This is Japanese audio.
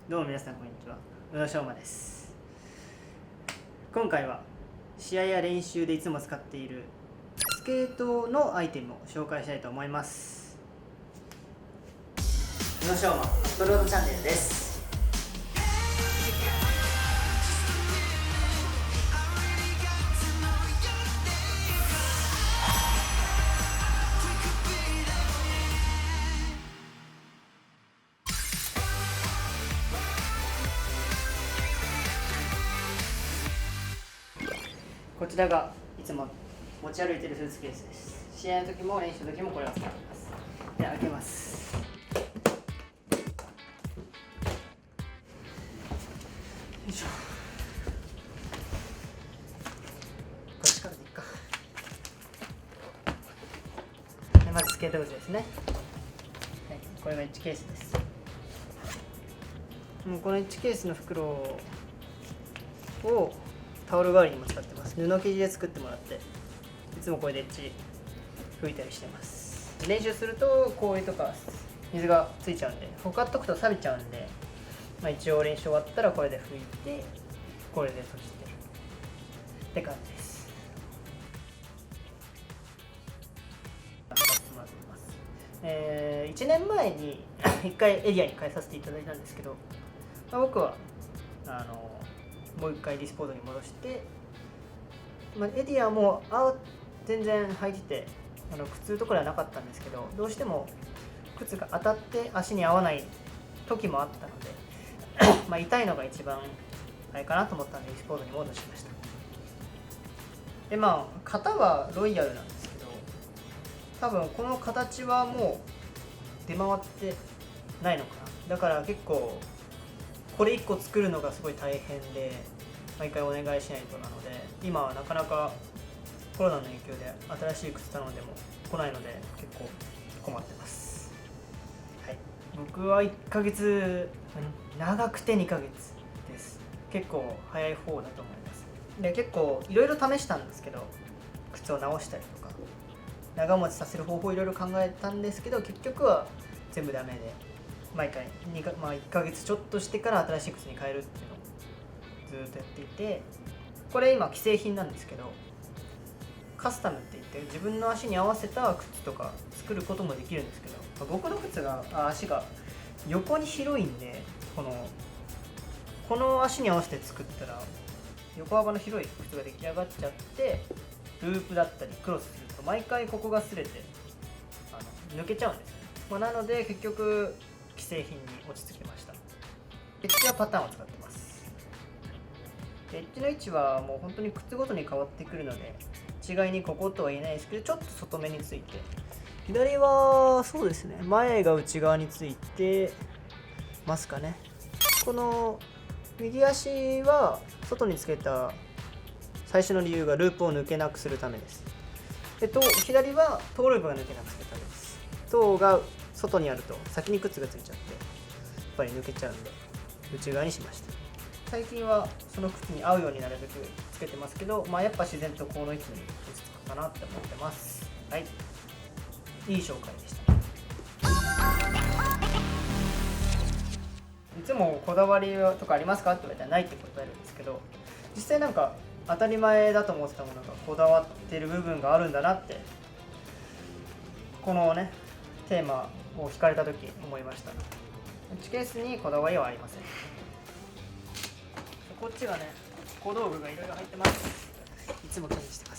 どうも皆さんこんにちは、宇野昌磨です。今回は試合や練習でいつも使っているスケートのアイテムを紹介したいと思います。宇野昌磨ストロードチャンネルです。こちらがいつも持ち歩いているスーツケースです。試合の時も練習の時もこれを使っています。では開けます。よいしょ。こっちからでいいか。でまずスケート靴ですね。はい、これが1ケースです。もうこの1ケースの袋をタオル代わりにも使ってます。布生地で作ってもらって、いつもこれで拭いたりしてます。練習すると氷とか水がついちゃうんで、ほかっとくと錆びちゃうんで、一応練習終わったらこれで拭いて、これで閉じてって感じです。1年前に1回エリアに変えさせていただいたんですけど、僕はもう1回ディスポートに戻して、エディアも全然履いてて苦痛とかではなかったんですけど、どうしても靴が当たって足に合わない時もあったので痛いのが一番あれかなと思ったのでディスポートに戻しました。で型はロイヤルなんですけど、多分この形はもう出回ってないのかな。だから結構これ1個作るのがすごい大変で、毎回お願いしないとなので、今はなかなかコロナの影響で新しい靴頼んでも来ないので結構困ってます。はい、僕は1ヶ月、長くて2ヶ月です。結構早い方だと思います。で結構いろいろ試したんですけど、靴を直したりとか長持ちさせる方法いろいろ考えたんですけど、結局は全部ダメで、毎回1ヶ月ちょっとしてから新しい靴に変えるっていうのをずっとやっていて、これ今既製品なんですけど、カスタムって言って自分の足に合わせた靴とか作ることもできるんですけど、僕の靴が足が横に広いんで、この足に合わせて作ったら横幅の広い靴が出来上がっちゃって、ループだったりクロスすると毎回ここが擦れて抜けちゃうんですね。なので結局既製品に落ち着きました。エッジはパターンを使ってます。エッジの位置はもう本当に靴ごとに変わってくるので、一概にこことは言えないですけど、ちょっと外目について、左はそうですね、前が内側についてますかね。この右足は外につけた最初の理由がループを抜けなくするためです。左はトーループが抜けなくするためです。トーが外にあると先に靴がついちゃってやっぱり抜けちゃうんで内側にしました。最近はその靴に合うようになるべくつけてますけど、やっぱ自然とこの位置に落ち着くかなって思ってます。はい、いい紹介でした。いつもこだわりとかありますかって言われたらないって答えるんですけど、実際当たり前だと思ってたものがこだわってる部分があるんだなって、このねテーマを聞かれた時思いました。1ケースにこだわりはありません。こっちがね小道具がいろいろ入ってます。いつも気にしてます。